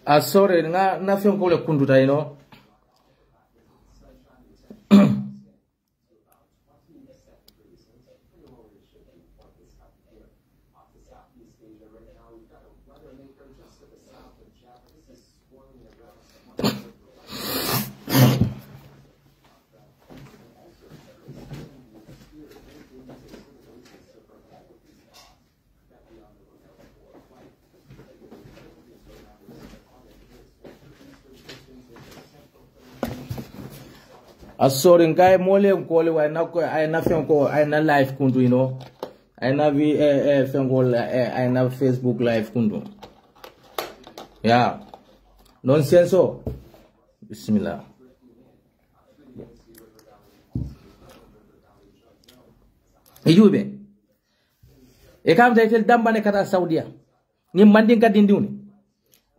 Ah, sorry, na fiyon ko le kundu tayo, no? Sorry, ngai mole nkole wa na ko ay na fion ko ay na live kundu ino ay na vi fion ko ay na Facebook live kundu ya nonsense o bismillah ejube e kam taytel dambane kata saudia ni mandin kadindiuni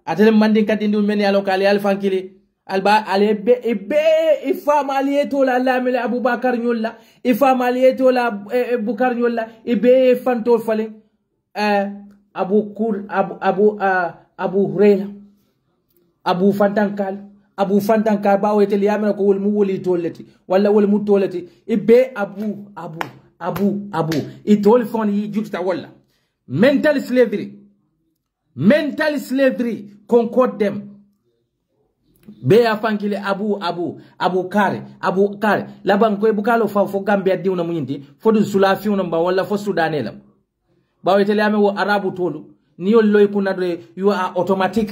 atele mandin kadindiuni men ya lokali alfankili alba alebe ifam aliyeto la lamele abubakar nyolla ifam aliyeto la bukar nyolla ibe fanto fale abu hurayra abu fantankal ba wete liyamena ko wol mu woli tolati walla wol mu tolati ibe abu itol fon yi jukta walla mental slavery concord them be afankile abu kare laban ko bukalo fo gambia diwna munyinti fo du sulafi on ba wala fo sudanela ba wetele ame wo arabu tolu ni yol loy kunadre you are automatic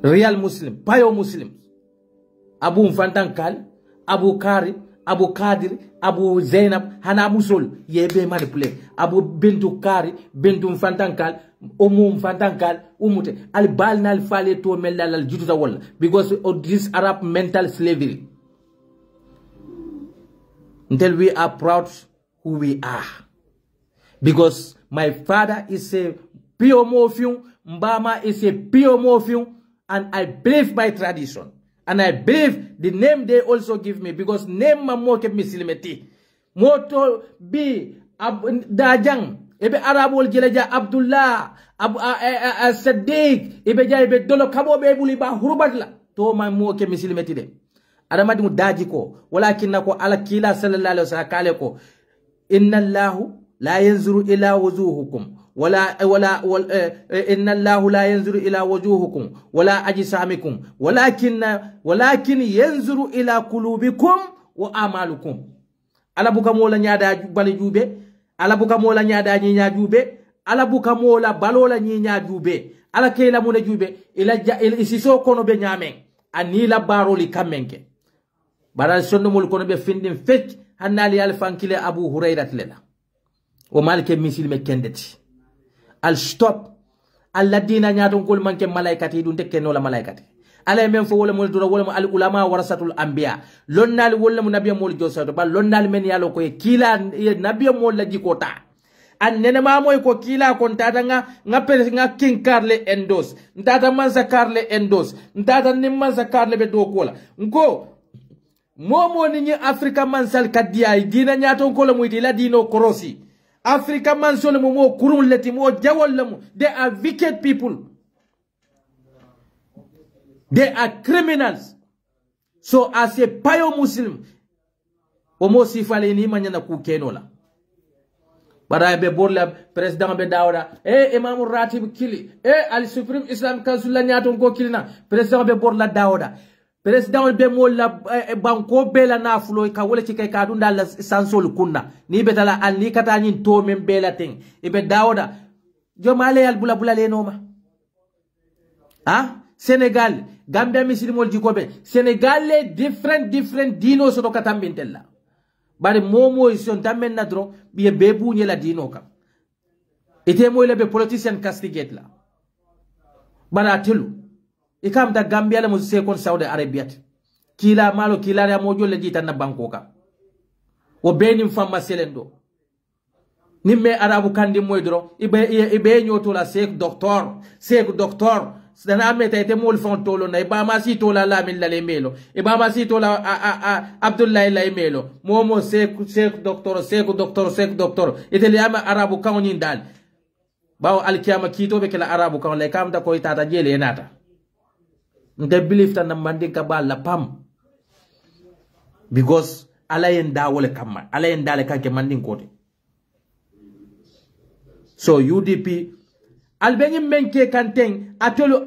real muslim payo muslim abu mfantankal abu kare abu kadir abu zainab hana musol yebe manipulate abu bintu kari bintu mfantankal mfantankal umute al balnal fale to melal al jututa wala because of this Arab mental slavery until we are proud who we are because my father is a pure morphium, Mbama is a pure morphium, and I believe my tradition. And I believe the name they also give me because name mamoke misilimeti. Moto bi dajang ebe arabol jeleja Abdullah Sadiq ebe ja ebe dolo kabo be buli ba hurubatla to mamoke misilimeti de. Adamadi mu daji ko walakin ko ala kila sallallahu alaihi wasallam kale ko inna Allahu la yanzuru ila wujuhukum ولا إن الله لا ينظر إلى وجوهكم ولا أجسامكم ولكن ينظر إلى قلوبكم وأعمالكم ala buka mola nyada bale jube ala buka mola nyada nyinya jube ala buka mola balola nyinya jube ala kela mona jube ila isiso kono be nyame anila baroli kamenke baral sonno mol kono be findin fek hanali al fankile abu hurayra lela o malke misil me kendeti al stop alladina nyaton kol manke malaikati dun tekke no la malaikati ala men fo wala mol dura wala al ulama warasatul anbiya lonnal wala mo nabiy mol josato ba lonnal men yalo ko kila nabiy mol la jikota an nene ma moy ko kila kon tata nga pere nga king karle endos ntata mansa karle endos ntata nimmansa karle be do kola nko momo ni afrika mansal kadiya dina nyaton kol mo la dino korosi Africa man sole mo kurun leti mo jawol lamu. They are wicked people. They are criminals. So as a pio Muslim, omo sifale ni manyana ku kenola. Bara be borla president be dawda imam ratib kili al supreme islam council la nyaton ko kilina president be borla dawda. President be mola banko bela na flo ka wala ci kay ka dunda la sansol kunna ni betala al ni kata nyin to men bela ting ibe dawda jomale al bula bula le noma Senegal Gambia muslimol jikobe Senegal le different dino so to katambintella bari momo ison tamen nadro biye bebu nyela dino kam ite moy le be politician castigate la bara telu ikam da Gambia la mo se kon Saudi Arabia kila malo kila ya mojo le jita na bankoka o benim famma selendo nimme arabu kandi moy dro ibe nyoto la sek docteur dana ameta ite mol fon tolo na iba ma si tola la min la le melo iba ma si tola Abdullah la melo momo sek docteur ite le ama arabu kawni dal bawo alkiyama kito be kala arabu kan le kam da ko tata jele nata nde believe tan mandi ka ba la pam because ala yen da wole kamma ala yen dale kanke mandin kote so UDP albengi menke kanteng atolu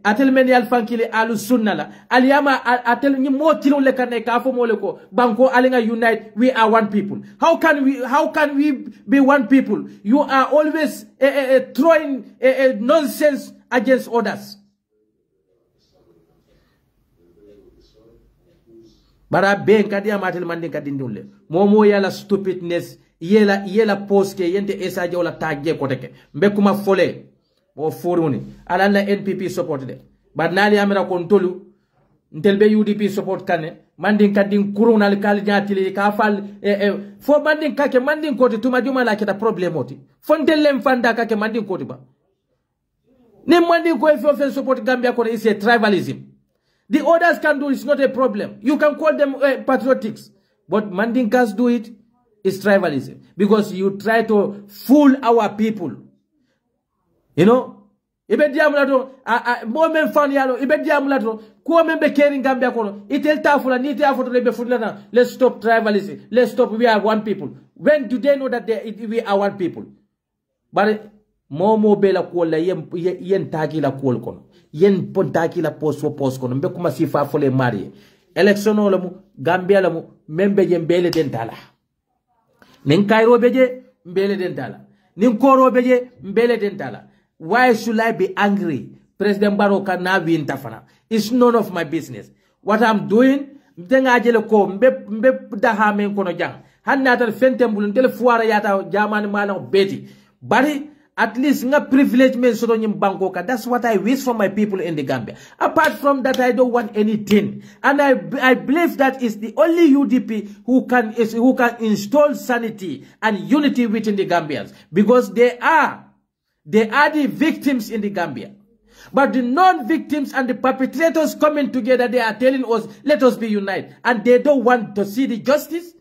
atel men yal fankile alu sunna la aliyama atel ni mo kilo le kanne ka fo mo le ko banko alinga unite we are one people how can we be one people you are always throwing nonsense against others bara ben kadi amatel mandin kadi ndule momo yala stupidness yela post ke yente esa jawla tagge ko teke mbekuma fole bo foruni ala la NPP support de badnali amira kon tolu ntelbe UDP support kane mandin kadin kurunal kal nyatili ka fal fo mandin kake mandin koti tuma juma la kita problem oti fontellem fanda kake mandin koti ba ne mandin ko if support Gambia ko is a tribalism. The others can do it's not a problem. You can call them patriotics, but Mandinkas do it. It's tribalism because you try to fool our people. You know, ibe diamulato moment fan yalo ibe diamulato ko membe caring Gambia kono itel tafula ni te afoto lebe fulana. Let's stop tribalism. Let's stop. We are one people. When do they know that we are one people? But momo bela kola yen tagi la kol kono yen pontaki la post kono mbe kuma sifa fole mari election la mu Gambia la mu membe je mbele den dala nin Cairo beje mbele den dala nin Koro beje mbele den dala. Why should I be angry? President Barrow can now be in Tafana. It's none of my business. What I'm doing, mtenga ajele ko mbe daha men kono jang hanna tan fentembul tel fuara yata jamani mala beti bari at least nga privilege men so nyim banko ka. That's what I wish for my people in the Gambia. Apart from that, I don't want anything. And I believe that is the only UDP who can install sanity and unity within the Gambians, because they are the victims in the Gambia. But the non-victims and the perpetrators coming together, they are telling us, let us be united. And they don't want to see the justice.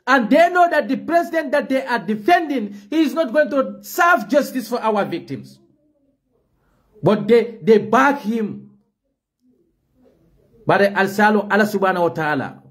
And they know that the president that they are defending, he is not going to serve justice for our victims. But they back him. But al-salo Allah subhanahu wa ta'ala,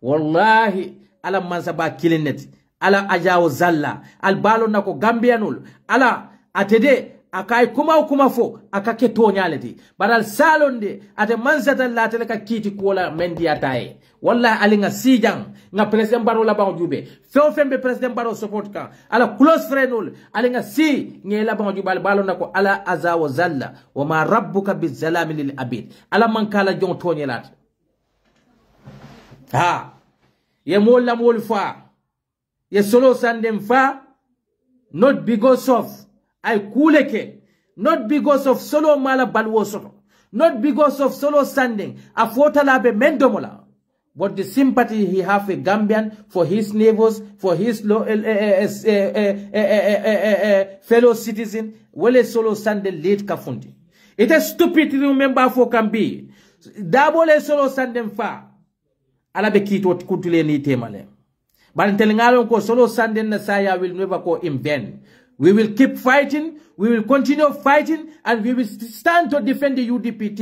wallahi, ala mansaba killing it, ala ajaw zalla, al-balo nako Gambianul, ala atede, akai kuma fo akake to nyaleti baral salonde ate mansata la teleka kiti kola mendi ataye wallahi alinga sijang nga president Barrow la ba jube fembe president Barrow support ka ala close friendul alinga si ngela ba jubal balo nako ala azawa zalla wa ma rabbuka bizalami lil abid ala man kala jon to nyelat ha ye molla mol fa ye solo sandem fa not because of I kuleke, not because of solo mala balwosoto, not because of solo standing, a fotalabe mendomola, but the sympathy he have a Gambian for his neighbors, for his fellow citizen, wele solo standing late kafundi. It is stupid to remember for can be. Double solo standing fa. Alabe kito kutule ni temale. But telling ko solo standing na saya will never go in vain. We will keep fighting, we will continue fighting, and we will stand to defend the UDP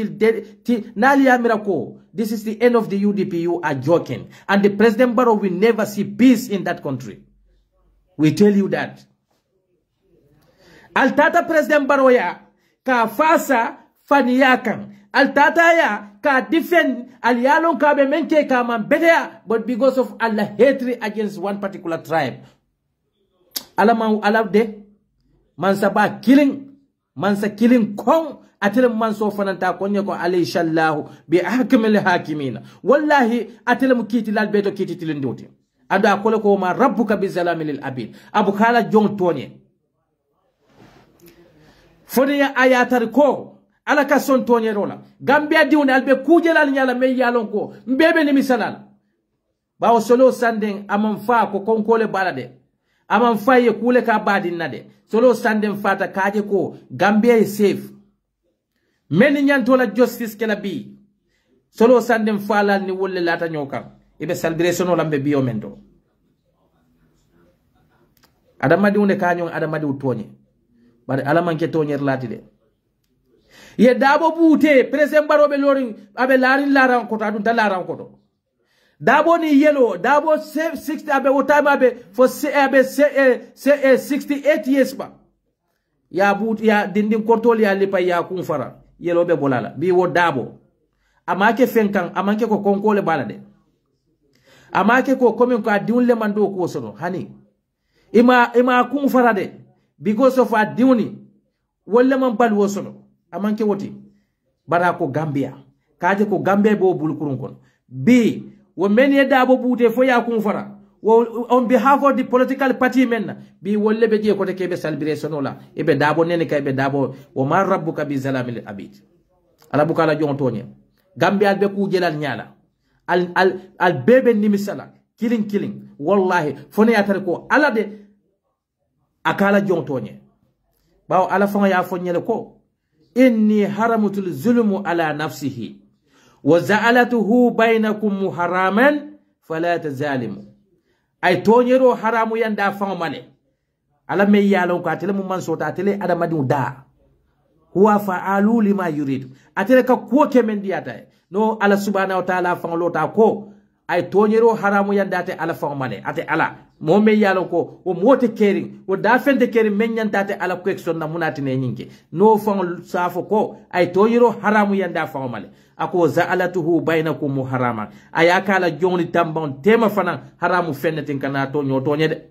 till Nalia Miracle. This is the end of the UDP. You are joking. And the President Barrow will never see peace in that country. We tell you that. Altata President Barrow ya, ka fasa faniyakan. Altata ya, ka defend aliyalon ka be menke ka man better, but because of Allah hatred against one particular tribe. Allah de. Mansa ba killing, mansa killing kong, atilim manso fananta konye ko alayhi shallahu bi ahkamil hakimina. Wallahi atilim kiti lal beto kiti tilindoti. Ado akole ko ma rabbuka bizalami lil abid. Abu kala jong tonye. Fode ya ayatar ko, ala ka son tonye rola. Gambia diune albe kujelal nyala me yalon ko, mbebe ni misalala. Ba solo sanding amamfa ko konkole balade. Aman faye kule ka badin nade. Solo sandem fata kaje ko Gambia is safe. Many nyantola justice kela bi. Solo sandem fala ni wolle lata nyoka. Ibe celebration lambe biomento. adamadi unde kanyon adamadi utonye bari ala manke tonyer lati de ye dabo bute presem barobe lori abe larin laran ko adun talaran ko dabo ni yellow dabo 60 abe otama abe for abe 68 years ba ya but ya dindin kortol ya lipa ya kun fara yellow be bolala bi wo dabo amake fenkan amanke ko konkole balade amake ko komin ko adiunle mando ko sono hani ima kun fara de because of adiuni wolle man bal wo sono amanke woti bara ko Gambia kaje ko Gambia bo bulkurun kon bi wo men ye dabo bute fo ya kun fara on behalf of the political party men bi wolle be je ko te kebe celebration ola e be dabo nene kay be dabo wo ma rabbuka bi zalamil abid ala bukala jon tonye Gambia be ku jelal nyala al bebe nimisala killing wallahi fone ya tar ko ala de akala jon tonye bawo ala fanga ya fonyele ko inni haramatul zulmu ala nafsihi wa za'alatuhu bainakum muharraman fala tazalimu ay tonyero haramu yanda fanga male ala me yalon ko atele mu man sota atele adamadi da huwa fa'alu lima yurid atele ka ko kemen diata no ala subhanahu wa ta'ala fanga lota ko ay tonyero haramu yanda te ala fanga male ate ala mo me yalon ko o mote kering o da fende kering menyantate ala question na munati ne nyinke no fang safo ko ay tonyero haramu yanda fanga male ako za'alatuhu bainakum muharrama ayakala jongni tambon tema fana haramu fennetin kana to nyotonye de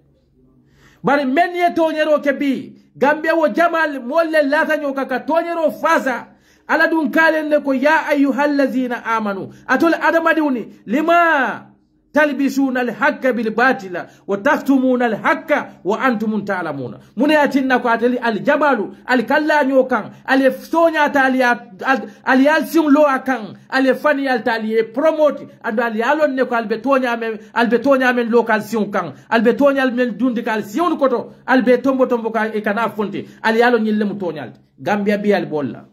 bari men ye tonyero ke bi Gambia wo jamal molle lata nyoka ka tonyero faza ala dun kalen ne ko ya ayyuhallazina amanu atul adamaduni lima talbisuna alhaqqa bil batila wa taktumuna alhaqqa wa antum ta'lamuna mun yatinna ko atali aljabalu alkallanyo kan alefsonya taliya aliyalsin lo akan alefani altaliye promote ando aliyalon ne ko albetonya men local sion kan albetonya men dundikal sion koto albetombo ka e kana fonte aliyalon nyille mutonyal Gambia bi albolla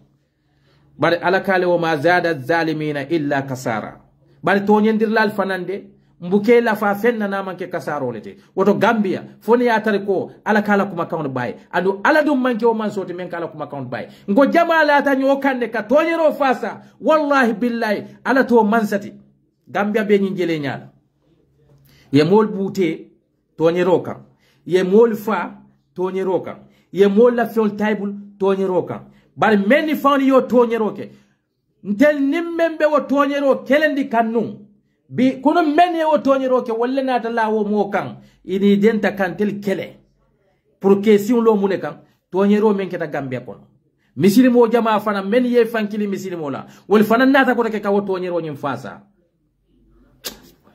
bari alakale wa ma zada zalimina illa kasara bari tonyendir lal fanande mbuke la fa fenna na manke kasaro lete woto Gambia foni ya tare ko ala kala kuma kawon bay adu ala dum manke o man soti men kala kuma kawon bay ngo jamala ta nyo kande ka tonyero fasa wallahi billahi ala to mansati Gambia be nyingele nyaala ye mol bute tonyero kan ye mol fa tonyero kan ye mol la fiol table tonyero kan bar meni fani yo tonyero ke ntel nimmembe wo tonyero kelendi kannu bi kono men ye wo tonyero ke walla nata lawo mo kan ini denta kantel kele pour question lo mune kan tonyero men keta Gambia kono misilimo jama fana men ye fankili misilimo la wol fana nata ko ke ka wo tonyero nyim fasa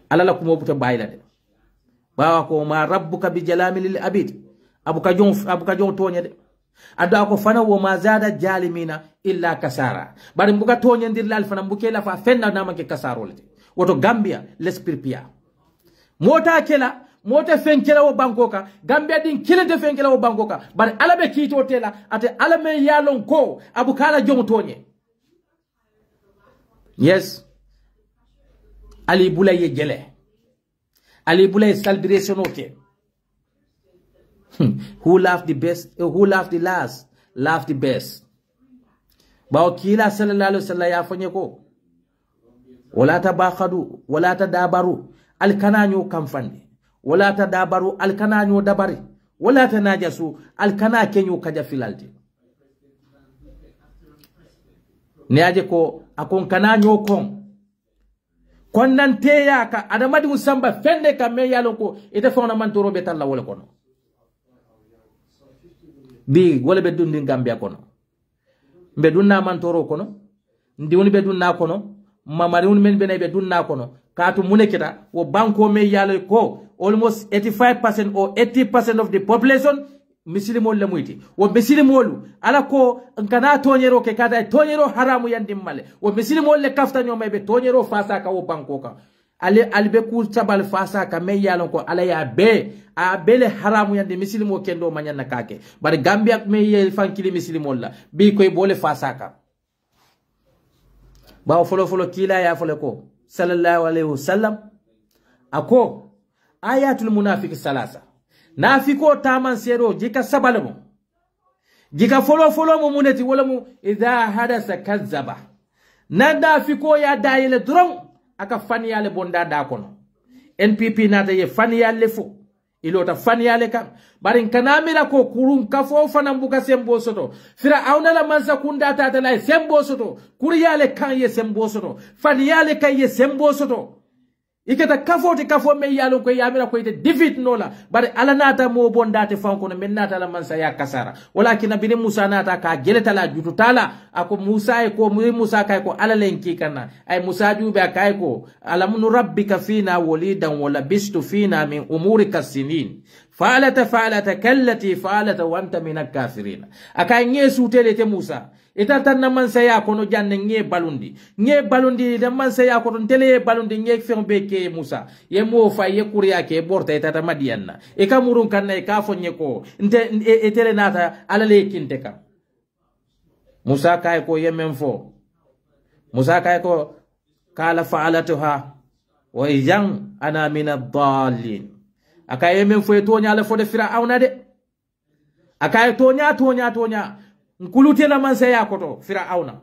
alala kumo buta bayila de bawa ko ma rabbuka bi jalamil abid abuka jon tonye de ado ko fana wo ma zada jalimina illa kasara bari mbuka tonye ndir lal fana mbuke la fa fenna na make kasaro lete woto Gambia l'esprit mota kela mota fenkela wo bankoka Gambia din kilente fenkela wo bankoka bari alabe kito tela ate alame yalon ko abukala jom tonye yes ali bulay jele ali bulay celebration okay who laughed the best who laughed the last laughed the best bawo kila sallallahu alaihi wasallam ya fanye ko wala tabakhadu wala tadabaru alkananyo kamfande wala tadabaru alkananyo dabari wala tanajasu alkana kenyo kaja filalti ne aje ko akon kananyo kon nan teya ka adamadi musamba fende ka me yalon ko ite fona man toro be talla wala kono bi wala be dundi Gambia kono be dunna man toro kono ndi woni be dunna kono mamari un men bene be dunna kono katu munekita wo banko me yalo ko almost 85% or 80% of the population misilimo le muyti wo misilimo ala ko ngana tonyero ke kada tonyero haramu yandim male wo misilimo le kafta nyoma be tonyero fasa ka wo banko ka albe ku tabal fasa ka me yalo ko ala ya be a bele haramu yande misilimo kendo manyana kake bar Gambia me ye fankili misilimo la bi koy bole fasa ka bawo folo kila ya folo ko sallallahu alaihi wasallam ako ayatul munafiq salasa nafiko taman sero jika sabalmo jika folo mo muneti wala mu idha hadasa kazzaba nanda fiko ya dayele dron aka faniyale bonda da kono NPP nata ye faniyale fo ilota faniyale kan barin kanamira ko kurun kafo fanan buka sembo soto fira awna la mansa kunda tata la sembo soto kuriyale kan ye sembo soto faniyale kan ye sembo soto ikata kafo me yalo ko yamira ko ite defeat nola bari ala nata mo bondate fanko no men nata la mansa ya kasara walakin bin Musa nata ka geleta la jutu tala ako Musa e ko Musa kay ko ala lenki kana ay Musa jube kay ko alam rabbika fina walidan wala bistu fina min umurika sinin fa'alata kallati fa'alata wa anta min al-kafirin aka nyesu telete Musa ita tanna mansa ya kono janne nge balundi da mansa ya kono tele balundi nge fembe ke Musa ye mo fa ye kuriya ke borta ita ta madiyanna e kamurun kanna e ka fonye ko nte tele nata alale kinte kam Musa kay ko yemen fo Musa kay ko kala fa'alatuha wa ijan ana min ad-dallin akaye men fo tonya la fo de Fir'auna de akaye tonya nkulute la mansa ya koto Fir'auna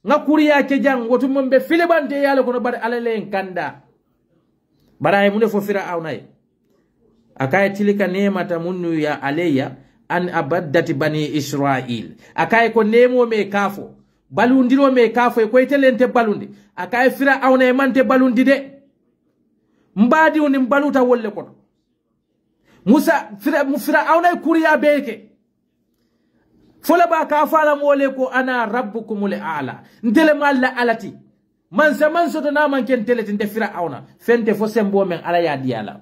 nga kuriya ke jang wotu mombe filibante yalla kono bar alale kanda baraye mun fo Fir'auna akaye tilika nemata munnu ya alayya an abaddati bani Israil akaye ko nemo me kafo balundiro me kafo ko itelente balundi akaye Fir'auna e mante balundi de mbadi woni baluta wolle kono Musa Fir'auna kuriya beke fola ba ka fala mole ko ana rabbukumul a'la ndele malla alati man soto na man ken teleti nde Fir'auna fente fo sembo men ala ya diala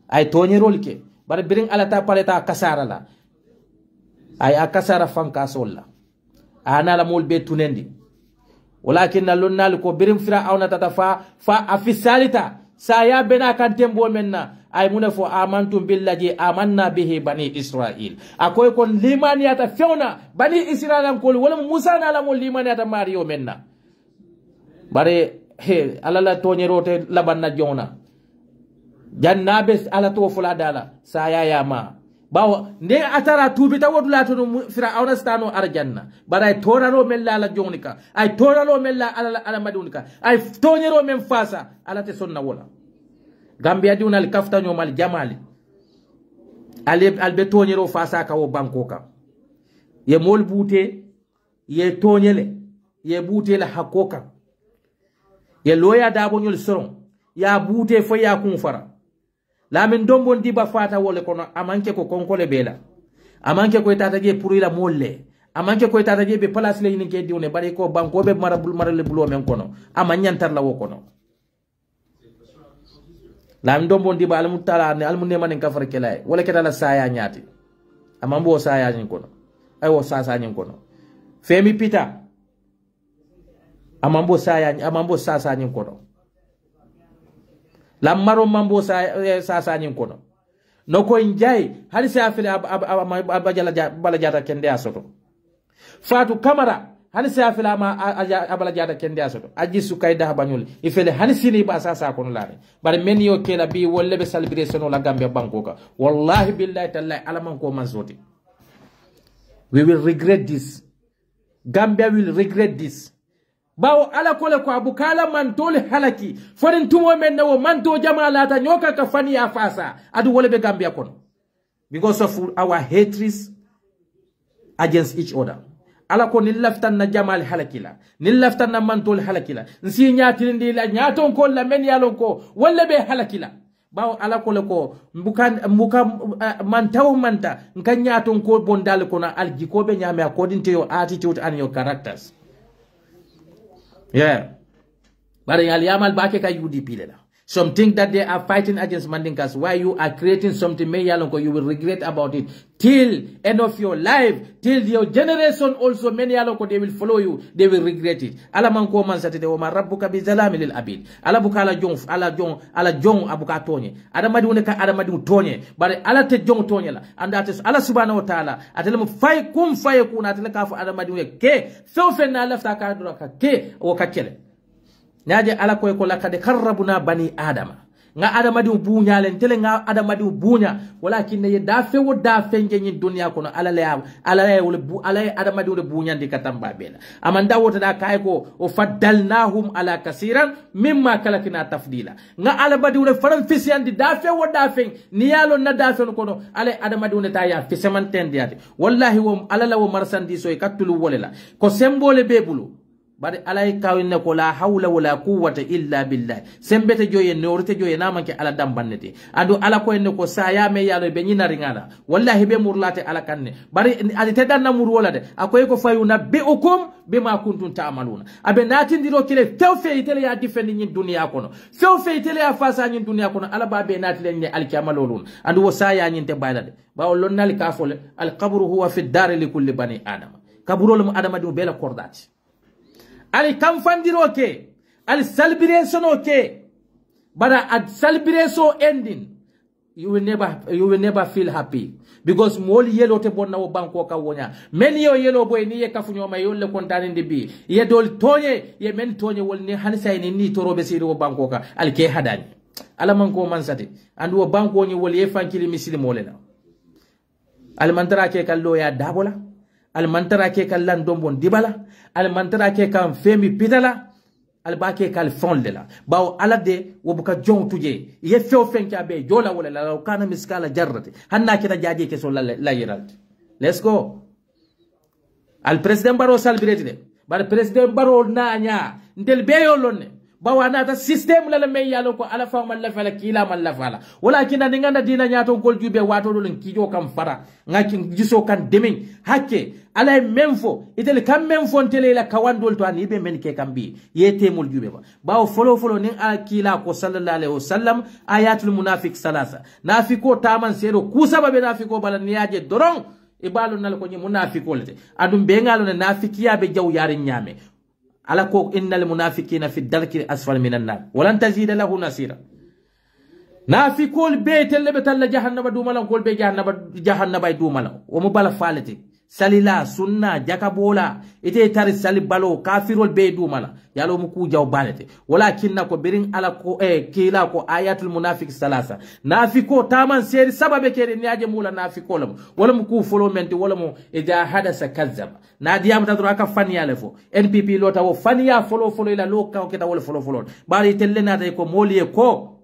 ay toñerol ke bar birin alata paleta kasara la ay akasara fanka solla ana la mol be tunendi walakin lonnal ko birin Fir'auna tata fa afisalita saya bena kan tembo menna ay munafo amantum billahi amanna bihi bani Israil akoy kon limaniyata fewna bani Israil ko wala Musa na la mo limaniyata Mario menna bare he alala toñerote labanna jona jannabe ala to fula dala saya ya ma bawo ne atara tubita wodula to Fir'auna stano arjanna bare torano mella la jonika ay torano mella ala madunika ay toñero men fasa ala te sonna wala Gambia di unal kafta nyomal jamali albe toñero fasa ka wo banko ka ye mol bute ye toñele ye bute la hakoka ye loya dabo nyol soron ya bute fo ya kun fara la min dombon diba fata wole kono amanke ko konkole bela amanke ko tata ge purila molle amanke ko tata ge be place le ni ke diwne bari ko banko be marale bulo men kono amanyantar la wo kono la ndombo ndiba almutala ne almunne manen kafar kelay wala ketala saya nyati amambo saya nyin kono ay wo sasa nyin kono femi pita amambo sasa nyin kono la maro mambo sasa nyin kono noko njay hali sa afile abajala bala jata kende asoto fatu kamara hani sa afile abala jata kende asoto ajisu kayda banyul ifele hani sini ba sasa kono lare bar men yo kela bi wolle be celebration la Gambia bankoka wallahi billahi tallahi alaman ko manzoti we will regret this. Gambia will regret this. Bawo ala kole ko abukala mantole halaki foren tumo men no manto jamalata nyoka ka fani ya fasa adu wole be Gambia kono because of our hatred against each other. Ala ko ni laftan na jamal halakila ni laftan na mantole halakila nsi nyaati ndi la nyaaton ko la men yalon ko wole be halakila bawo ala kole ko mbuka mantaw manta nkan nyaaton ko bondal kono aljiko be nyame according to your attitude and your characters. Yeah. But in Aliamal Bakeka UDP lela. Some think that they are fighting against Mandinkas. Why you are creating something Mayalonko, you will regret about it till end of your life, till your generation also many alonko they will follow you, they will regret it. Alamanko man satide o marabuka bizalami lil abid. Alabuka ala jong abuka tonye. Adamadi uneka adamadi utonye. But ala te jong tonye la. And that is Allah subhanahu wa ta'ala. Atelemu fay kum fay kun ateleka fu adamadi uneka ke. So fenna lafta kadura ka ke o kakele. Nyaje ala ko lakade karrabuna bani adama nga adamadi bunya len tele nga adamadi bunya walakin ye dafe wo dafe ngi dunya kono ala le wala bu ala adamadi wo bunya ndi katamba bela amanda wota da kay ko o faddalnahum ala kaseeran mimma kalakina tafdila nga adamadi wo faram fisiyandi dafe wo dafe ni yalo na dafe kono ala adamadi wo ta ya fisamanten diate wallahi wo ala la wo marsandiso e katulu wolela ko sembole bebulu bari alay kawinne ko la hawla wala quwwata illa billah sembete joye norte joye namanke ala dambannete adu ala ko enne ko saya me yalo be nyina ringala wallahi be murlate ala kanne bari adi tedanna mur wala de akoy ko fayuna biukum bima kuntum ta'maluna abe natindiro kile fewfe itele ya difendi nyin dunya kono fewfe itele ya fasa nyin dunya kono ala babe natile nyi alkiamalolun adu wo saya nyin te baylade bawo lonnal kafole al qabru huwa fi dar li kulli bani adam kaburol mu adama do bela kordati ali kamfandiro ke ali celebration ke but at celebration ending you will never feel happy because mol yelo te bonna wo banko ka wonya men yo yelo boy ni ye kafunyo ma yolle kontane de bi ye dol tonye ye men tonye wol ni hansay ni torobe siri wo banko ka al ke hadani ala man ko man sate andu wo banko ni wol ye fankili mislimo le na al mantara ke kallo ya dabola al mantara ke kallan dombon dibala al mantara ke kan femi pitala al bake kal fonde la bawo ala de wo buka jon tuje ye few fenka be jola wala la kana miskala jarrati hanna kita jaje ke so la yiral let's go al president baro salbireti de bar president baro nanya ndel be yo lonne bawo anata system la me yalo ko ala fa man la fala kila man la fala walakin ni nganda dina nyato gol jube wato dolon kijo kam fara ngaki giso kan demin hakke ala memfo itel kam memfo tele la kawandol to ani be men ke kambi yete mul jube ba bawo folo ni akila ko sallallahu alaihi wasallam ayatul munafiq salasa nafiko taman sero kusaba be nafiko bala niyaje doron ibalu nal ko ni munafiko lete adum be ngalo ne nafikiya be jaw yari nyame ala ko innal munafiqina fi darki asfal minan nar walan tazida lahu nasira nafiqul betel be talla jahannama dumala gol be jahannama dumala o mo bala falete salila sunna jakabola ite tari sali balo kafirol be dumala yalo mu ku jaw balete walakin nako birin ala ko kila ko ayatul munafiq salasa nafiko taman seri sababe kede niaje mula nafiko lam wala mu ku folo menti wala mu ida hadasa kazzaba na diam tadro aka faniya lefo npp lota wo faniya folo ila loka keta wala folo bari telle nata ko moliye ko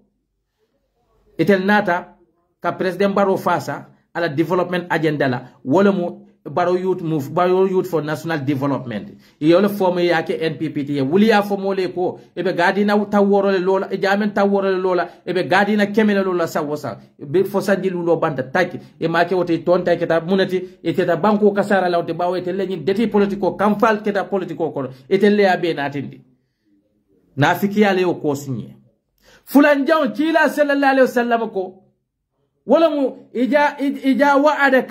itel nata ka president baro fasa ala development agenda la wala mu Baro Youth for National Development. Iyole forme yake NPPT. Wuli ya formole ko ebe gadina taworo lola ejamen taworo lola ebe gadina kemele lola sawosa. Be fosandi lulo banda taki e make wote tonta keta munati eteta banko kasara lawte bawo etelle nyi deti politiko kamfal keta politiko ko etelle abe natindi. Nafiki yale o ko sinye. Fulanjaw kila sallallahu alaihi wasallam ko wala mu ija wa'ada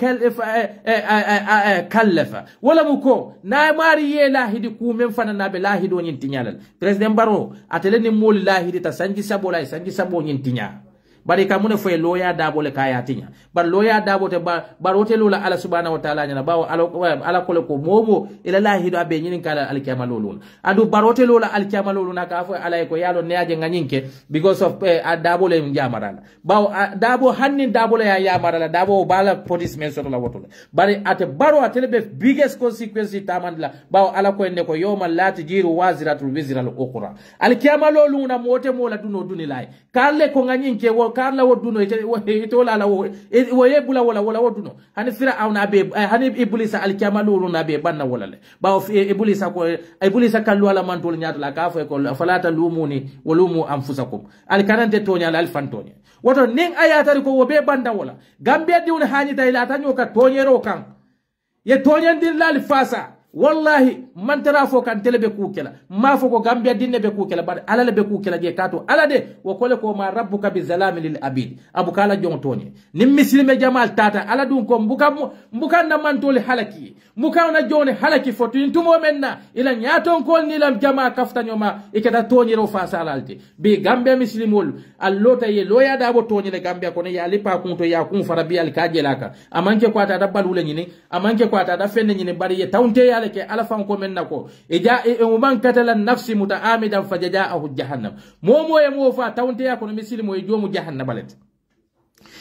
kallafa wala mu ko na mari ye lahidi ku men fana na be lahido nyin tinyalal president baro atele ni mol lahidi ta sanji sabo nyin tinya bari ka mune foye loya dabo le kaya tinya bar loya dabo te baro te lola ala subhanahu wa ta'ala nyana bawo ala ko momo ila lahido abe nyin kala alkiyama lolun adu baro te lola alkiyama lolun aka fo ala ko yalo neaje nganyinke because of dabo le njamarala bawo dabo hanni dabo le ya yamarala dabo bala police men soto la woto bari ate baro atele be biggest consequence tamandla bawo ala ko enne ko yawma la tajiru waziratul wizra al ukhra alkiyama lolun na mote mola duno dunilay kalle ko nganyinke wo karla woduno ite wala la wo yebula wala woduno hani fira awna be hani iblisa alkamalulu na be banna wala le ba iblisa kallu ala mantol nyaata la ka fa ko falata lumuni walumu anfusakum alkanante tonya la alfantonya woto ning ayata ko wo be banda wala gambia diwne hani tay la tanyo ka tonyero kan ye tonyandir la fasa wallahi man tara fo kan telebe kukela ma fo ko gambia dinne be kukela bar ala be kukela je kato ala de wo kole ko ma rabbuka bi zalami lil abid abu kala jontoni nim muslime jamal tata ala dun ko mbuka na mantoli halaki mbuka na jone halaki fotu intumo menna ila nyaton ko ni lam jama kafta nyoma ikata tonyiro fa salalti bi gambia muslimol allota ye loya da bo tonyile gambia ko ne ya lipa kunto ya kun farabi al kajelaka amanke ko ata da balule nyini amanke ko ata da fenne nyini bari ye tawnte ya leke ala fan ko men nako man katala nafsi mutaamidan fajajaahu jahannam momo e mo fa tawnte ya ko misilimo e jomu jahannam balet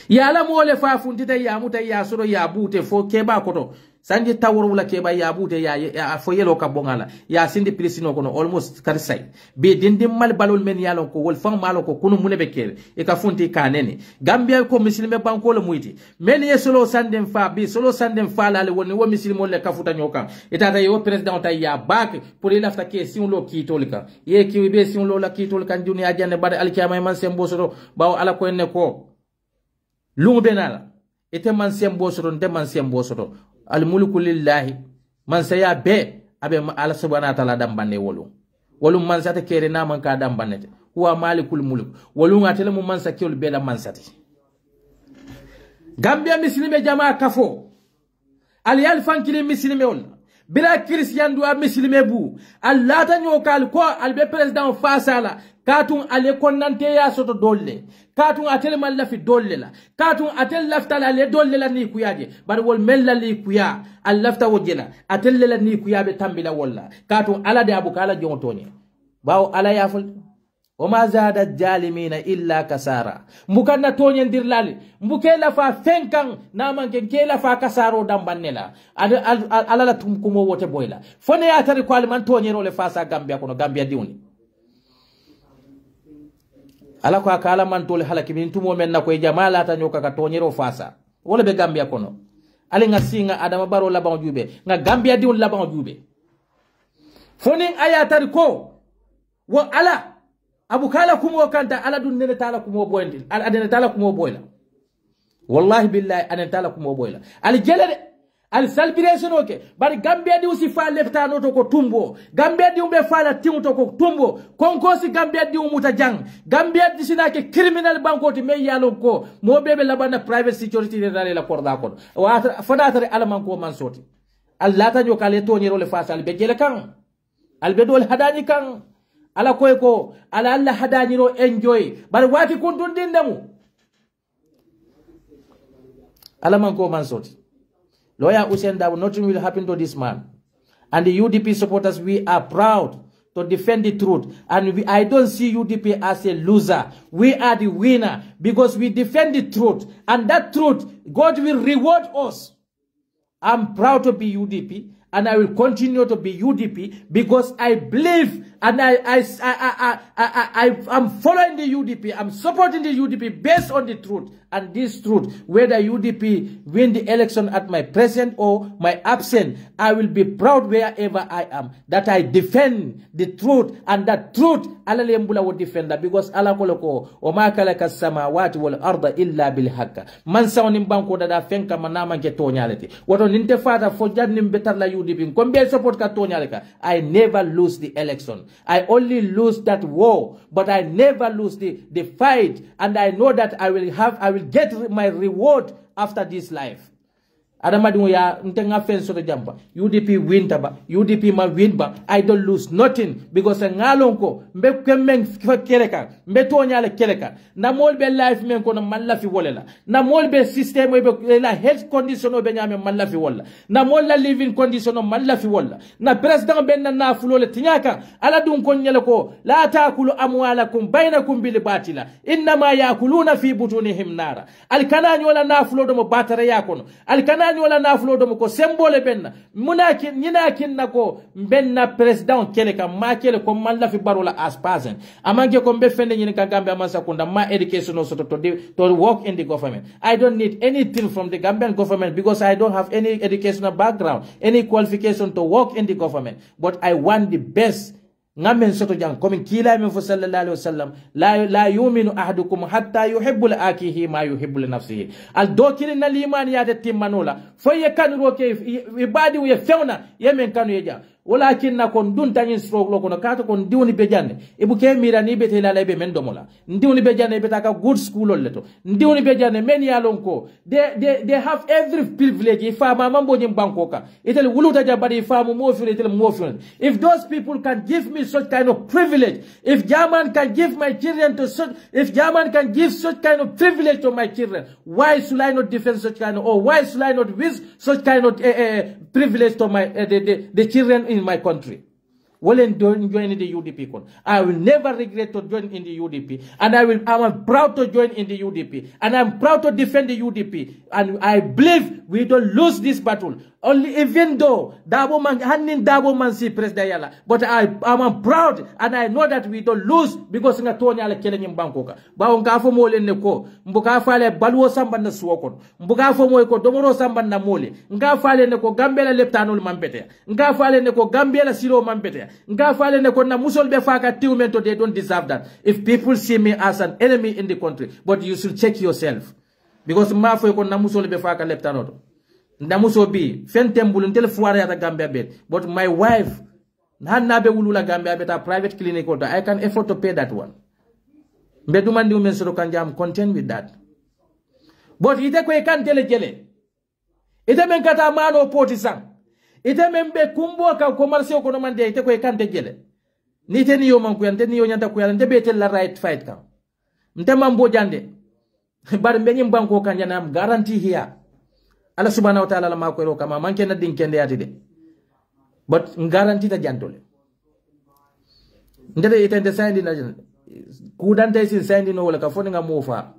ya la mo le fa funtita ya muta ya soro ya bute fo keba koto sanji tawro wala keba ya bute ya fo yelo ka bongala ya sindi prisino kono almost karsay be dindim mal balol men yalon ko wol fam malo ko kunu mune be kere e ka funti kanene gambia ko muslime banko le muyti men ye solo sandem fa bi solo sandem fa la le woni wo muslimo le kafuta nyoka etata yo president tay ya bak pour il afta ke si on lo kitolika ye ki be si on lo la kitolika dunia janne bade alkiyama man sembo soro bawo ala ko enne ko lungu benala ite man sembo soro nte man sembo soro al mulku lillahi man saya be abe ala subhanahu wa ta'ala dambane wolu man sata kere na man ka dambane huwa malikul mulk wolu ngatele mu man sakiyol be la man sati gambia muslime jamaa kafo al yal fankile muslime wol bila christian do muslime bu allah ta nyokal ko al be president fasala katun ale konnante ya soto dolle katun atel man lafi dolle la katun atel lafta la le dolle la ni kuyaje bar wol mel la li kuya al lafta wojela atel la ni kuyabe tambila walla katun ala de abukala jontonya bawo ala yaful wama zada jalimina illa kasara mbukanna tonyen dirlali mbuke la fa fenkan namanke ke la fa kasaro dambannela ala la tumkumo wote boyla fone ya tari ko man tonyero le fa sa gambia kono gambia diuni ala ko akala man tole halaki min tumo men nako e jamala ta nyoka ka tonyero fasa wala be gambia kono ale nga singa adama baro la ban jube nga gambia diun la ban jube foni aya tari ko wa ala abukala kumo kanta ala dun ne tala kumo boyndi al adena tala kumo boyla wallahi billahi anen tala kumo boyla al jelede al celebration oke bari gambia di usi fa leftano to ko tumbo gambia di umbe fa la timu to ko tumbo konko si gambia di umuta jang gambia di sinake criminal bankoti me yalo ko mo bebe labana private security de dale la korda ko wa fada tare alaman ko man soti allah ta jokale to nyero le fa sal be jele kan al be dol hadani kan ala koy ko ala allah hadani ro enjoy bari wati kuntun dindamu alaman ko man soti. Lawyer Hussein Dabo, nothing will happen to this man. And the UDP supporters, we are proud to defend the truth. And I don't see UDP as a loser. We are the winner because we defend the truth. And that truth, God will reward us. I'm proud to be UDP. And I will continue to be UDP because I believe and I'm following the UDP. I'm supporting the UDP based on the truth. And this truth, whether UDP win the election at my present or my absent, I will be proud wherever I am that I defend the truth. And that truth, Allah lembula will defend that because Allah koloko wama kalaka samawati wal arda illa bil haqq. Man sawni banko da fenka manama ke tonyalete. Wato ninte fata fo jadnim betar la UDP. Kombe support ka tonyaleka. I never lose the election. I only lose that war, but I never lose the fight. And I know that I will get my reward after this life. Adamadi ya ntenga fenso de jamba. UDP win taba. UDP ma win ba. I don't lose nothing because ngalonko mbe kemeng keleka mbe tonyale keleka na molbe life men ko na malafi wolela na molbe system be la health condition be nyame malafi wolla na molla living condition malafi wolla na president ben na fulole tinyaka ala dun ko nyele ko la taakulu amwalakum bainakum bil batila inma yaakuluna fi butunihim nara al kanani wala na fulodo mo batare yakono al kanani wala nafulo do ko sembole benna munakin nyinakin nako benna president keleka ma kele ko malla fi barola as pazen amanke ko be fende nyin ka Gambia man sakunda ma education so to work in the government. I don't need anything from the Gambian government because I don't have any educational background, any qualification to work in the government, but I want the best. Ngamen soto jang komin kila men fo sallallahu alaihi wasallam la yu'minu ahadukum hatta yuhibbu li akihi ma yuhibbu li nafsihi al dokiri na liman ya de timmanola fo ye kan roke ibadi ye fewna ye men kanu ye ja walakin na kon dun tanyin stroke lo kono kato kon diwni be janne ibu ke mira ni be tela be men domola ndiwni be janne be taka good school leto ndiwni be janne men ya lon ko they have every privilege ifa ma mambo nyim banko ka itel wuluta jabari ifa mo fure itel mo fure. If those people can give me such kind of privilege, if German can give my children to such, if German can give such kind of privilege to my children, why should I not defend such kind of, or why should I not wish such kind of privilege to my the children in my country? Well, don't join in the UDP. I will never regret to join in the UDP, and I'm proud to join in the UDP, and I'm proud to defend the UDP, and I believe we don't lose this battle. Only even though Dabo man see President Yala, but I'm proud, and I know that we don't lose because nga Tony ala kele nyim bankoka. Ba onka fo mole ne ko mbuka fale baluo samba na suwokon mbuka fo moy ko domoro samba na mole nga fale ne ko Gambia leptanol mambete nga fale ne ko Gambia silo mambete nga fale ne ko na musol be faka tiumento. They don't deserve that. If people see me as an enemy in the country, but you should check yourself, because ma fo ko na musol be faka leptanoto ndamuso bi fentembul ntel fuara ya Gambia bet, but my wife hanna be wulula Gambia bet a private clinic order. I can afford to pay that one. Mbedumandi umen soro kanja, I'm content with that. But ite ko e kan tele jele ite men kata mano poti sang ite men be kumbo ka commerce ko no mande ite ko e kan te jele ni te ni yo man ko yante ni yo nyanta ko yalla be tel la right fight kam nte mambo jande bar be nyim banko kanja na am guarantee here Allah subhanahu wa ta'ala ma ko ro kama man ken din kende yati de, but guarantee ta jantole ndere ite nde sandi na kudante sin sandi no wala ka foni nga mofa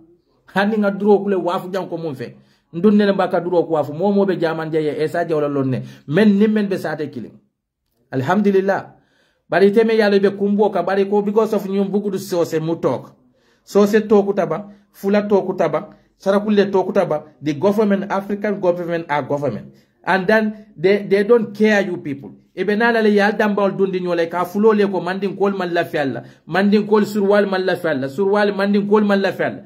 hani nga duro kule wafu janko mum fe ndunne mbaka duro ko wafu momo be jaman jaye e sa jawla lonne men nimmen be sate kilim alhamdulillah bari teme yalo be kumbo ka bari ko because of nyum bugudu sose mutok sose tokutaba fula tokutaba sarakulle tokutaba. The government, African government are government, and then they don't care you people. Ebenala le yaldambal dundi nyole ka fulo le ko mandin kol man la fialla mandin kol surwal man la fialla surwal mandin kol man la fialla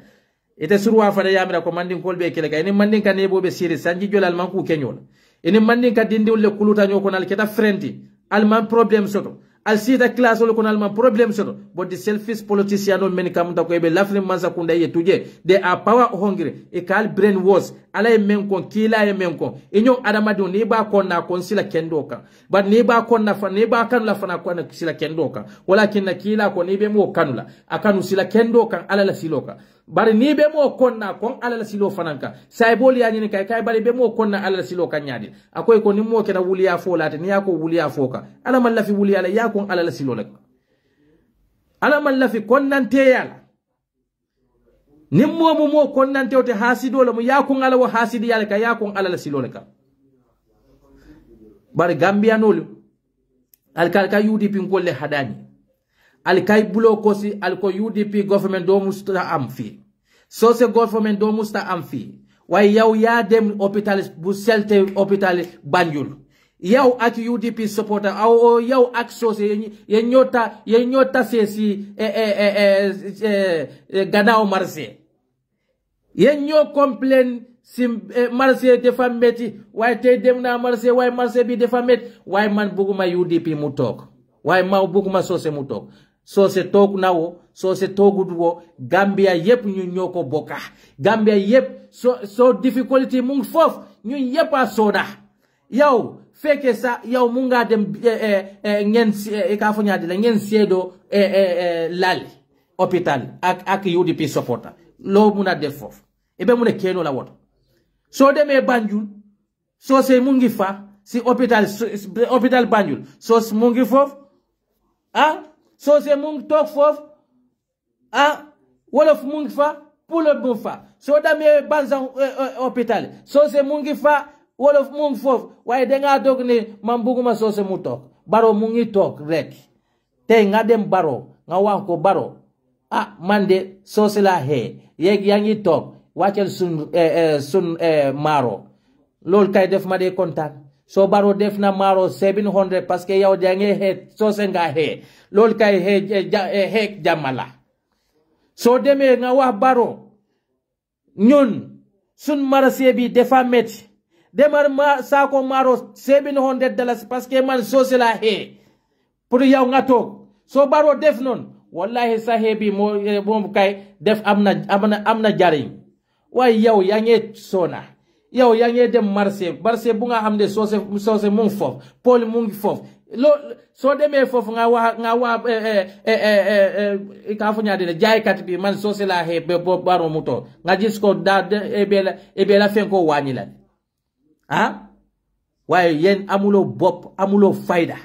ite surwa fada yamira ko mandin kol be kele kay ni mandin kan ebo be siri sanji jolal man ku kenyol ini mandin ka dindi le kuluta nyoko nal keta frenti alman problem soto al sita class wala ko alman problem soto, but the selfish politician on men kam ta ko be lafri mansa kunda ye tuje they are power hungry e kal brain wash ala men kon kila e men kon inyo adamadu ni ba kon na kon sila kendoka, but ni ba kon na fa ni ba kan la fana kon sila kendoka walakin na kila ko ni be mo kanula akanu sila kendoka ala la siloka bari ni be mo konna kon ala la silo fananka say boli yani kay bari be mo konna ala la silo kanyadi akoy ko ni mo kena wuliya folate ni yako wuliya foka ala man la fi wuliya la yako ala la silo lak ala man la fi konnante yala ni mo konnante o te hasido la mo yako ala wa hasidi yala kay yako ala la silo lak bari Gambia nolu al ka UDP ngolle hadani al kay bulo ko si al ko UDP government do musta am fi so se government do musta am fi way yaw ya dem hôpital bu selte hôpital Banjul yaw ak UDP supporter aw yaw ak so se ye nyota se si gannaaw marché ye ñoo complain sim marché defa metti way te dem na marché way marché bi defa metti way man buguma UDP mu tok way ma buguma so se mu tok so se tok nawo so se toguduwo Gambia yep ñu ñoko boka Gambia yep so difficulty mu fof ñu yep a soda yow feke sa yow mu nga dem ngeen ka fu ñaadi la ngeen seedo lal hôpital ak UDP supporter lo mu na def fof ebe mu ne keno la woto so deme Banjul so se mu ngi fa si hôpital Banjul so mu ngi fof so se mung tok fof wolof mung fa pulo mung fa so dame banza hôpital so se mungi fa wolof mung fof waye de nga dog ni man buguma so se mu tok baro mungi tok rek te nga dem baro nga wax ko baro mande so se la he yeg yangi tok wacel sun maro lol kay def ma de kontaan so baro def na maro 700 parce que yow jange he so se nga he lol kay he jamala so deme nga wax baro ñun sun marché bi defa metti demar ma sako maro $700 parce que man sauce la he pour yow nga tok so baro def non wallahi sahebi mo kay def amna jariñ way yow ya nge sona yow ya nge dem marché bu nga xam ne sauce mu ngi fof Paul mu ngi fof lo so demee fofu nga wa ka fu ñaade jaay kat bi man sauce la he be baro muto nga gis ko da e la fen ko wañi la ah waaye yéen amuloo bopp amuloo fayda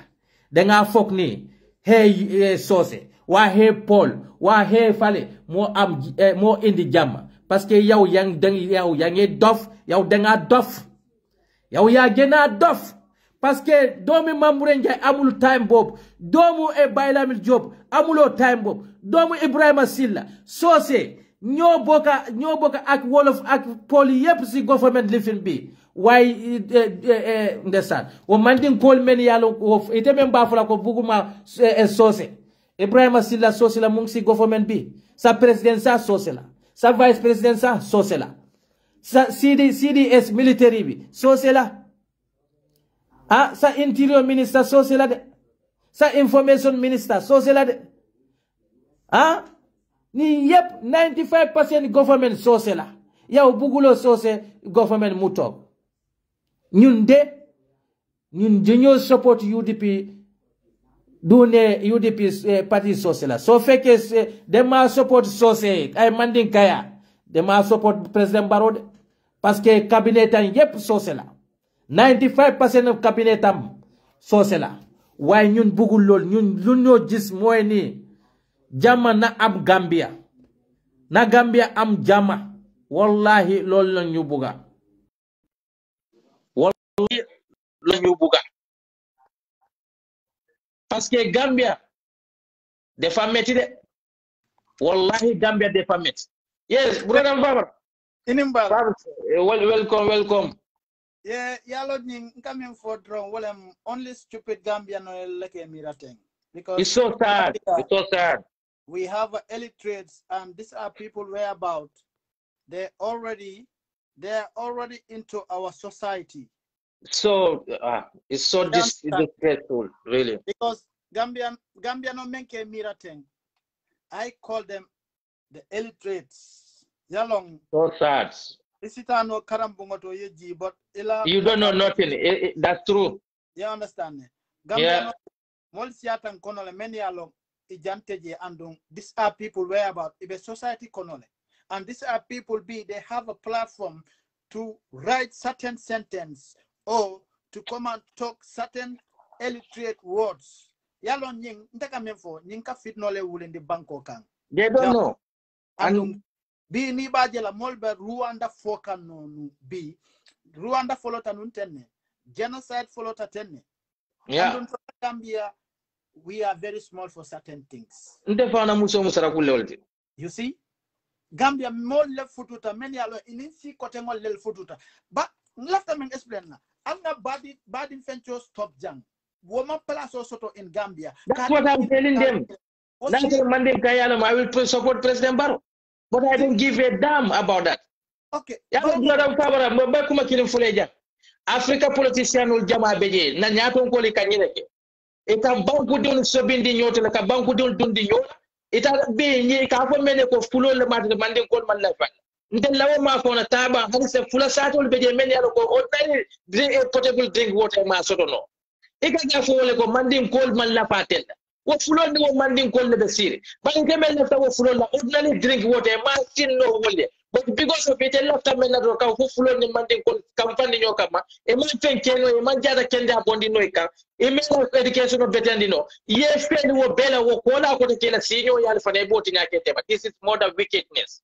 danga foog ni hey soose waa hey Paul waa hey fale moo indi jàmm parce que yow yaa ngi dof yow danga dof yow yaa gën a dof parce que doomi Mamboure Njie amul time boobu doomu Baye Lamine Diop amuloo time boobu doomu Ibrahima Silla soose ñoo bokka ak wolof ak Paul yépp si government lifin bi waaye ndeysaan wo mandin kol men yalo ite men bafula ko buguma soose Ibrahima Silla soose la mu ngi si government bi sa président sa soose la sa vice président sa soose la sa CDS military bi soose la sa interior minister soose la de sa information minister soose la de ni yep 95% government soose la yow bugulo soose government mu toog ñun dañoo support UDP dune UDP parti soose la soo fekkee dema support soose ay mandin kaya dema support président Barrow de parce que cabinet am yépp soose la 95% of cabinet am soose la waaye ñun bugul lool ñun lu ñoo gis mooy ni jàmm na am Gambia na Gambia am jàmm wallahi loolu la ñu buga lañu buga parce que Gambia dafa metti de wallahi Gambia dafa metti yes brother Baba Inimba welcome yeah yalo ni coming for drone well only stupid Gambia no leke mirating because it's so sad we have illiterates and these are people whereabout they're already into our society. So it's so disgraceful, really. Because Gambia no menke mirating. I call them the illiterates. Yalong. So sad. Isitano karambungoto yeji, but you don't know nothing. That's true. You understand? Gambia no molsiatan konole many along ijanteje andung. These are people whereabout ibe society konole. And these are people they have a platform to write certain sentence or to come and talk certain illiterate words. Yalo nying ntaka memfo nyinka fit nole wule ndi banko kang. They don't know. And bi ni bajela molbe Rwanda foka no bi Rwanda folota nun tenne. Genocide folota tenne. Yeah. And Gambia, we are very small for certain things. You see? Gambia more left fututa many alo inisi kote ngol lel fututa but left them explain na anga bad infantry stop jang woman place soto in Gambia. That's what I'm telling them. That's Monday Kayalo, I will support President Barrow, but I don't give a damn about that. Okay. Africa politician will jama beje na nyato ko le kanyineke e ka banku dun sobindi nyoto la ka banku dun dundi nyoto ita be ni ka fo mene ko fulo le mande ko man la fa nde lawo ma ko na taba hani se fula satol beje men yalo ko ordinary drink potable drink water ma soto no e ka ga fo le ko mande ko man la patel wo fulo ni wo mande ko le be sire ba ke men la wo fulo la ordinary drink water ma sin no wolle but because of it lafta men na do ka fu fulo ni mande ko campagne nyo kama e man fen keno e man jada kende abondi no ka e men education of betendi no ye fen wo bela wo ko la ko te la sinyo ya fa ne boti na kete but this is more the wickedness.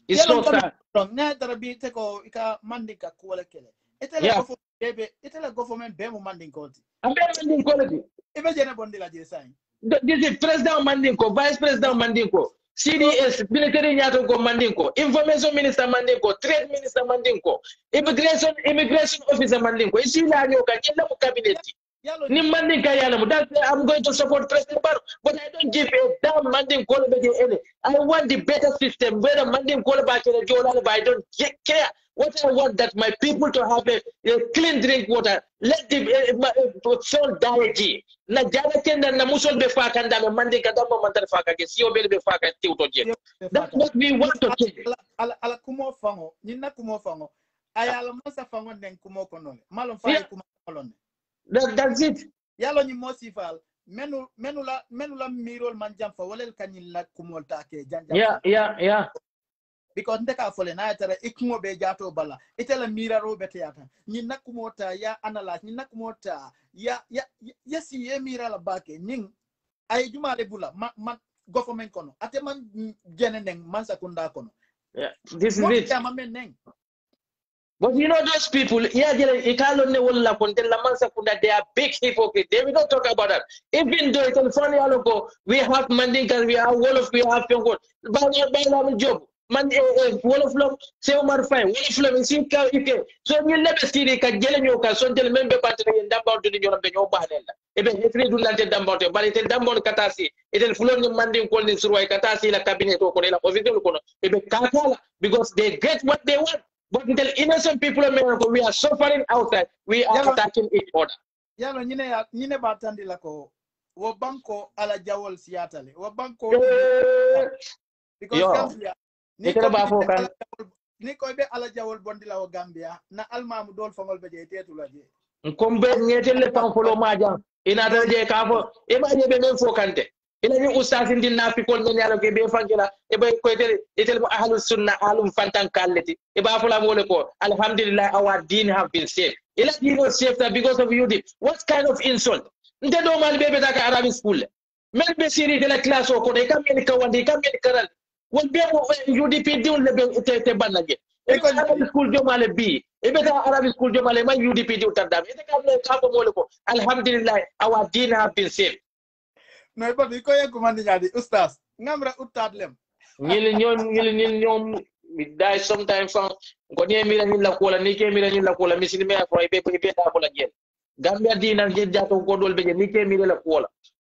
It's not sad. Na darabi te ko ika mandinka ko wala kele itela government be mo mandinko ambe mandinko le e be jene bondi la je sai this is president mandinko vice president mandinko CDS military nyato ko mandinko information minister mandinko trade minister mandinko immigration officer mandinko isi la nyoka nyela mu cabinet Ni Mandinka Yalamu. That's why I'm going to support President Barrow. But I don't give a damn Mandin Kolobeke. I want the better system. Whether Mandin Kolobeke or Joe, I don't care. What I want that my people to have a clean drink water. Let the phone die. Na jana kenda na musol be faka ndame Mandinka damo mantar faka ke siyo be faka tiuto je. That's what we want to change. Ala kumo fango. Nina kumo fango. Ayala masa fango nen kumo konole. Malon faya kumo kolone. That's it. Yalo ni mosifal menula mirol man jamfa walel kanyin la kumol take janja. Yeah. Because ndeka fole na tara ikumo be jato bala. Itela miraro bete yata. Ni nakumota ya analyze ni nakumota ya si ye mirala bake ning ay juma le bula man government kono. Ate man jeneneng man sakunda kono. Yeah, this is it. But you know those people, they are big hypocrites. They will not talk about that. Even though it's funny, we have Mandinka, we have Wolof, we have Pyongon. But job. Wolof Lom, say Omar Fine, Wolof Lom, and see how you can. So you never see the Kajelan, so tell member battery and dump out to the Yoruba Banella. Even if you do not dump out, but it's a dump on Katasi. It is full of Mandin calling Surway Katasi, la cabinet or Corella, or Katala, because they get what they want. But until innocent people in America, we are suffering outside. We are attacking each other. Yalo nyine batandi lako. Wabanko ala jawol siatale. Wabanko because Gambia. Niko be ala jawol bondila wa Gambia na almamu dol fangol be je tetula je. Nkombe ngetele pamfolo maja. Ina daje kafo. E ma je be men fokante. Ila ni ustaz ndi nafi kol men yalo ke be fangela e bay ko etel mo ahlus sunna alum fantan kalleti e ba fula mole ko alhamdulillah our deen have been saved ila deen was saved because of UDP. What kind of insult nde do mal bebe taka arabic school men be siri de la classe ko de kam en kawandi kam en karal won be UDP diun le be te banage e ko arabic school jo male bi e be ta arabic school jo male man UDP diu tadam e kam le ka mole ko alhamdulillah our deen have been saved. No, but we go commanding at the Ustaz. Namra Utadlem. Nyom die sometimes from Gonia Miran la Cola, Nike Miran la Cola, Missing me for a paper da Cola again. Gambia Dina Jato Godol Nike Miran la Cola.